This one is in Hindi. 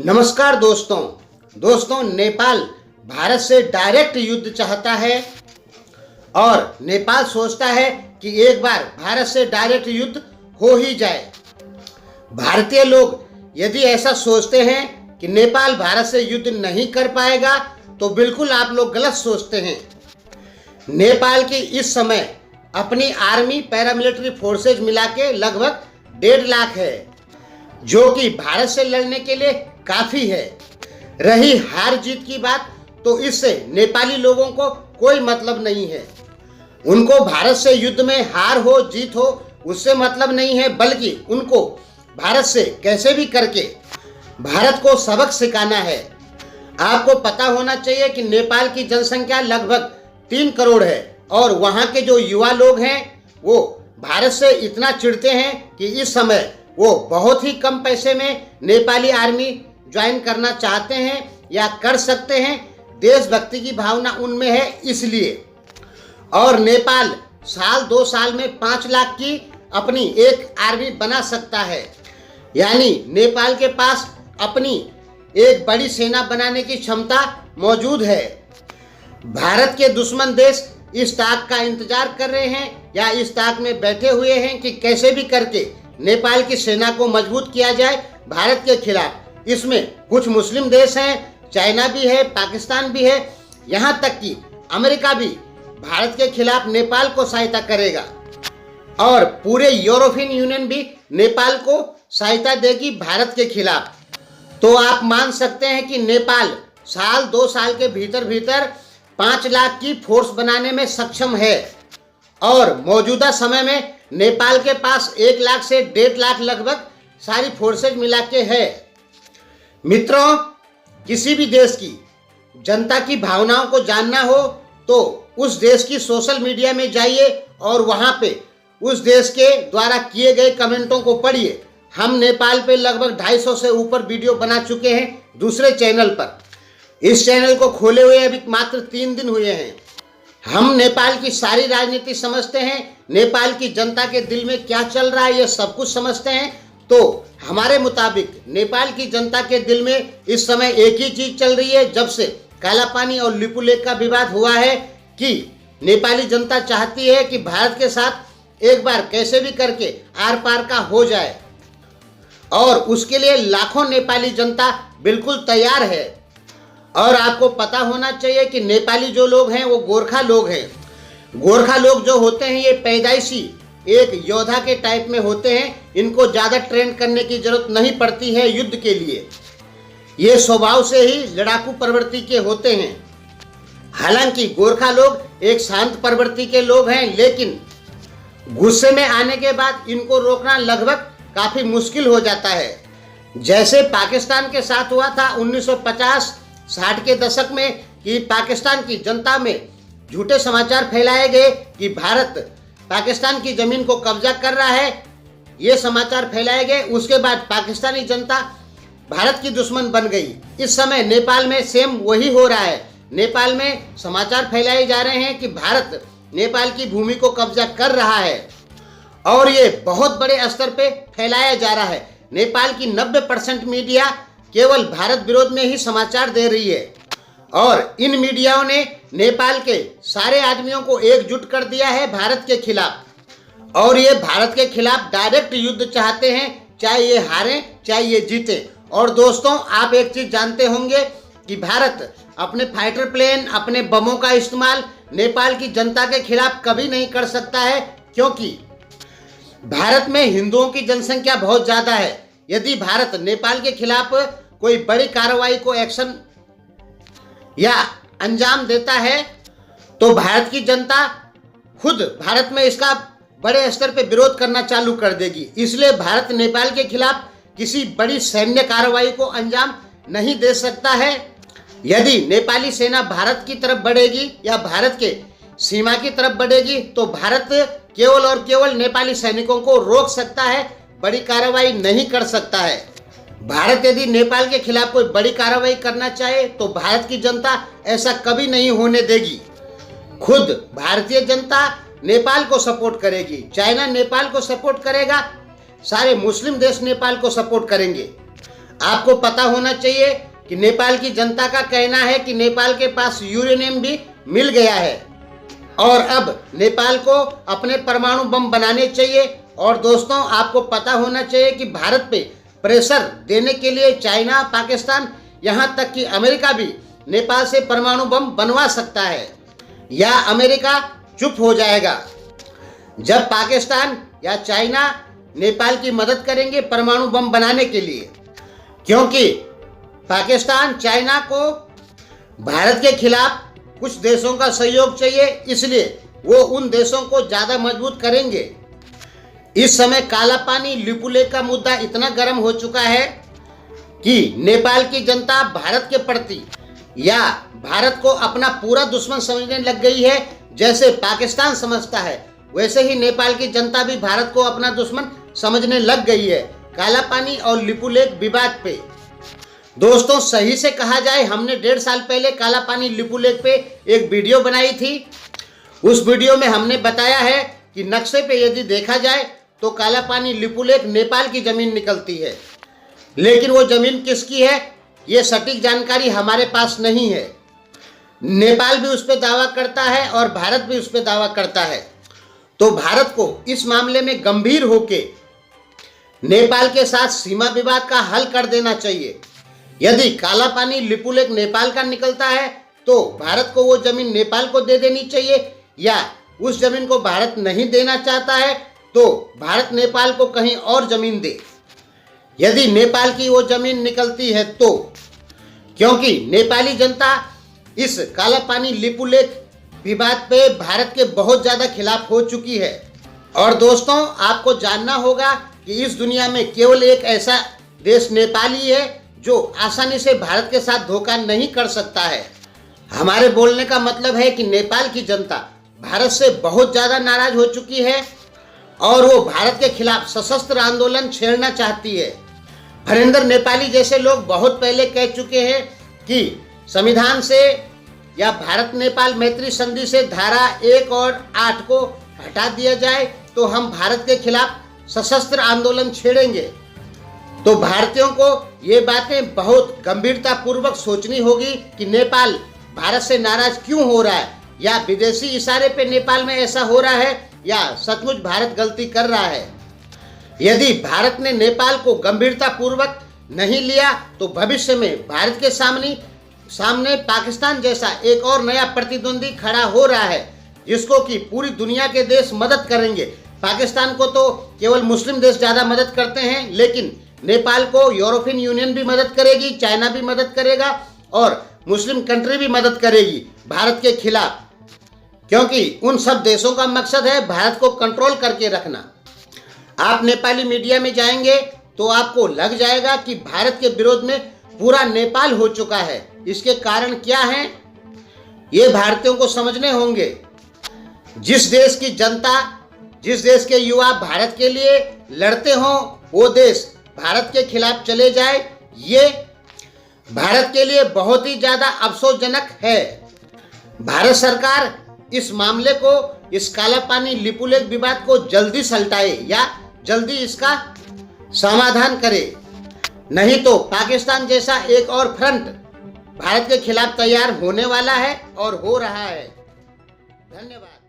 नमस्कार दोस्तों, नेपाल भारत से डायरेक्ट युद्ध चाहता है और नेपाल सोचता है कि एक बार भारत से डायरेक्ट युद्ध हो ही जाए। भारतीय लोग यदि ऐसा सोचते हैं कि नेपाल भारत से युद्ध नहीं कर पाएगा तो बिल्कुल आप लोग गलत सोचते हैं। नेपाल की इस समय अपनी आर्मी पैरामिलिट्री फोर्सेज मिला के लगभग 1.5 लाख है, जो कि भारत से लड़ने के लिए काफ़ी है। रही हार जीत की बात, तो इससे नेपाली लोगों को कोई मतलब नहीं है। उनको भारत से युद्ध में हार हो जीत हो उससे मतलब नहीं है, बल्कि उनको भारत से कैसे भी करके भारत को सबक सिखाना है। आपको पता होना चाहिए कि नेपाल की जनसंख्या लगभग 3 करोड़ है और वहाँ के जो युवा लोग हैं वो भारत से इतना चिढ़ते हैं कि इस समय वो बहुत ही कम पैसे में नेपाली आर्मी ज्वाइन करना चाहते हैं या कर सकते हैं। देशभक्ति की भावना उनमें है इसलिए। और नेपाल साल 2 साल में 5 लाख की अपनी एक आर्मी बना सकता है, यानी नेपाल के पास अपनी एक बड़ी सेना बनाने की क्षमता मौजूद है। भारत के दुश्मन देश इस ताक का इंतजार कर रहे हैं या इस ताक में बैठे हुए हैं कि कैसे भी करके नेपाल की सेना को मजबूत किया जाए भारत के खिलाफ। इसमें कुछ मुस्लिम देश हैं, चाइना भी है, पाकिस्तान भी है, यहाँ तक कि अमेरिका भी भारत के खिलाफ नेपाल को सहायता करेगा और पूरे यूरोपियन यूनियन भी नेपाल को सहायता देगी भारत के खिलाफ। तो आप मान सकते हैं कि नेपाल साल 2 साल के भीतर 5 लाख की फोर्स बनाने में सक्षम है और मौजूदा समय में नेपाल के पास 1 लाख से 1.5 लाख लगभग सारी फोर्सेज मिला के है। मित्रों, किसी भी देश की जनता की भावनाओं को जानना हो तो उस देश की सोशल मीडिया में जाइए और वहाँ पे उस देश के द्वारा किए गए कमेंटों को पढ़िए। हम नेपाल पे लगभग 250 से ऊपर वीडियो बना चुके हैं दूसरे चैनल पर। इस चैनल को खोले हुए अभी मात्र 3 दिन हुए हैं। हम नेपाल की सारी राजनीति समझते हैं, नेपाल की जनता के दिल में क्या चल रहा है ये सब कुछ समझते हैं। तो हमारे मुताबिक नेपाल की जनता के दिल में इस समय एक ही चीज चल रही है। जब से काला पानी और लिपू लेक का विवाद हुआ है कि नेपाली जनता चाहती है कि भारत के साथ एक बार कैसे भी करके आर पार का हो जाए और उसके लिए लाखों नेपाली जनता बिल्कुल तैयार है। और आपको पता होना चाहिए कि नेपाली जो लोग हैं वो गोरखा लोग हैं। गोरखा लोग जो होते हैं ये पैदाइशी एक योद्धा के टाइप में होते हैं। इनको ज़्यादा ट्रेन करने की जरूरत नहीं पड़ती है युद्ध के लिए। ये स्वभाव से ही लड़ाकू प्रवृत्ति के होते हैं। हालांकि गोरखा लोग एक शांत प्रवृत्ति के लोग हैं, लेकिन गुस्से में आने के बाद इनको रोकना लगभग काफ़ी मुश्किल हो जाता है। जैसे पाकिस्तान के साथ हुआ था 1950-60 के दशक में कि पाकिस्तान की जनता में झूठे समाचार फैलाए गए कि भारत पाकिस्तान की ज़मीन को कब्जा कर रहा है। ये समाचार फैलाए गए, उसके बाद पाकिस्तानी जनता भारत की दुश्मन बन गई। इस समय नेपाल में सेम वही हो रहा है। नेपाल में समाचार फैलाए जा रहे हैं कि भारत नेपाल की भूमि को कब्जा कर रहा है और ये बहुत बड़े स्तर पे फैलाया जा रहा है। नेपाल की 90% मीडिया केवल भारत विरोध में ही समाचार दे रही है और इन मीडियाओं ने नेपाल के सारे आदमियों को एकजुट कर दिया है भारत के खिलाफ और ये भारत के खिलाफ डायरेक्ट युद्ध चाहते हैं, चाहे ये हारें चाहे ये जीतें। और दोस्तों, आप एक चीज़ जानते होंगे कि भारत अपने फाइटर प्लेन, अपने बमों का इस्तेमाल नेपाल की जनता के खिलाफ कभी नहीं कर सकता है, क्योंकि भारत में हिंदुओं की जनसंख्या बहुत ज़्यादा है। यदि भारत नेपाल के खिलाफ कोई बड़ी कार्रवाई को एक्शन या अंजाम देता है तो भारत की जनता खुद भारत में इसका बड़े स्तर पे विरोध करना चालू कर देगी। इसलिए भारत नेपाल के खिलाफ किसी बड़ी सैन्य कार्रवाई को अंजाम नहीं दे सकता है। यदि नेपाली सेना भारत की तरफ बढ़ेगी या भारत के सीमा की तरफ बढ़ेगी तो भारत केवल और केवल नेपाली सैनिकों को रोक सकता है, बड़ी कार्रवाई नहीं कर सकता है। भारत यदि नेपाल के खिलाफ कोई बड़ी कार्रवाई करना चाहे तो भारत की जनता ऐसा कभी नहीं होने देगी। खुद भारतीय जनता नेपाल को सपोर्ट करेगी, चाइना नेपाल को सपोर्ट करेगा, सारे मुस्लिम देश नेपाल को सपोर्ट करेंगे। आपको पता होना चाहिए कि नेपाल की जनता का कहना है कि नेपाल के पास यूरेनियम भी मिल गया है और अब नेपाल को अपने परमाणु बम बनाने चाहिए। और दोस्तों, आपको पता होना चाहिए कि भारत पे प्रेशर देने के लिए चाइना, पाकिस्तान, यहाँ तक कि अमेरिका भी नेपाल से परमाणु बम बनवा सकता है या अमेरिका चुप हो जाएगा जब पाकिस्तान या चाइना नेपाल की मदद करेंगे परमाणु बम बनाने के लिए, क्योंकि पाकिस्तान, चाइना को भारत के खिलाफ कुछ देशों का सहयोग चाहिए, इसलिए वो उन देशों को ज़्यादा मजबूत करेंगे। इस समय काला पानी लिपुलेख का मुद्दा इतना गर्म हो चुका है कि नेपाल की जनता भारत के प्रति या भारत को अपना पूरा दुश्मन समझने लग गई है। जैसे पाकिस्तान समझता है वैसे ही नेपाल की जनता भी भारत को अपना दुश्मन समझने लग गई है काला पानी और लिपुलेख विवाद पे। दोस्तों, सही से कहा जाए, हमने 1.5 साल पहले काला पानी लिपुलेख पे एक वीडियो बनाई थी। उस वीडियो में हमने बताया है कि नक्शे पे यदि देखा जाए तो काला पानी लिपुलेख नेपाल की जमीन निकलती है, लेकिन वो जमीन किसकी है ये सटीक जानकारी हमारे पास नहीं है। नेपाल भी उस पर दावा करता है और भारत भी उस पर दावा करता है। तो भारत को इस मामले में गंभीर होके नेपाल के साथ सीमा विवाद का हल कर देना चाहिए। यदि काला पानी लिपुलेख नेपाल का निकलता है तो भारत को वो जमीन नेपाल को दे देनी चाहिए, या उस जमीन को भारत नहीं देना चाहता है तो भारत नेपाल को कहीं और जमीन दे। यदि नेपाल की वो जमीन निकलती है तो, क्योंकि नेपाली जनता इस काला पानी लिपुलेख विवाद पे भारत के बहुत ज़्यादा खिलाफ हो चुकी है। और दोस्तों, आपको जानना होगा कि इस दुनिया में केवल एक ऐसा देश नेपाल ही है जो आसानी से भारत के साथ धोखा नहीं कर सकता है। हमारे बोलने का मतलब है कि नेपाल की जनता भारत से बहुत ज़्यादा नाराज हो चुकी है और वो भारत के खिलाफ सशस्त्र आंदोलन छेड़ना चाहती है। हरेंद्र नेपाली जैसे लोग बहुत पहले कह चुके हैं कि संविधान से या भारत नेपाल मैत्री संधि से धारा 1 और 8 को हटा दिया जाए तो हम भारत के खिलाफ सशस्त्र आंदोलन छेड़ेंगे। तो भारतीयों को ये बातें बहुत गंभीरता पूर्वक सोचनी होगी कि नेपाल भारत से नाराज क्यों हो रहा है, या विदेशी इशारे पे नेपाल में ऐसा हो रहा है, या सचमुच भारत गलती कर रहा है। यदि भारत ने नेपाल को गंभीरता पूर्वक नहीं लिया तो भविष्य में भारत के सामने पाकिस्तान जैसा एक और नया प्रतिद्वंदी खड़ा हो रहा है, जिसको कि पूरी दुनिया के देश मदद करेंगे। पाकिस्तान को तो केवल मुस्लिम देश ज़्यादा मदद करते हैं, लेकिन नेपाल को यूरोपियन यूनियन भी मदद करेगी, चाइना भी मदद करेगा और मुस्लिम कंट्री भी मदद करेगी भारत के खिलाफ, क्योंकि उन सब देशों का मकसद है भारत को कंट्रोल करके रखना। आप नेपाली मीडिया में जाएंगे तो आपको लग जाएगा कि भारत के विरोध में पूरा नेपाल हो चुका है। इसके कारण क्या हैं ये भारतीयों को समझने होंगे। जिस देश की जनता, जिस देश के युवा भारत के लिए लड़ते हों, वो देश भारत के खिलाफ चले जाए, ये भारत के लिए बहुत ही ज़्यादा अफसोसजनक है। भारत सरकार इस मामले को, इस काला पानी लिपुलेख विवाद को जल्दी सलटाए या जल्दी इसका समाधान करे, नहीं तो पाकिस्तान जैसा एक और फ्रंट भारत के खिलाफ तैयार होने वाला है और हो रहा है। धन्यवाद।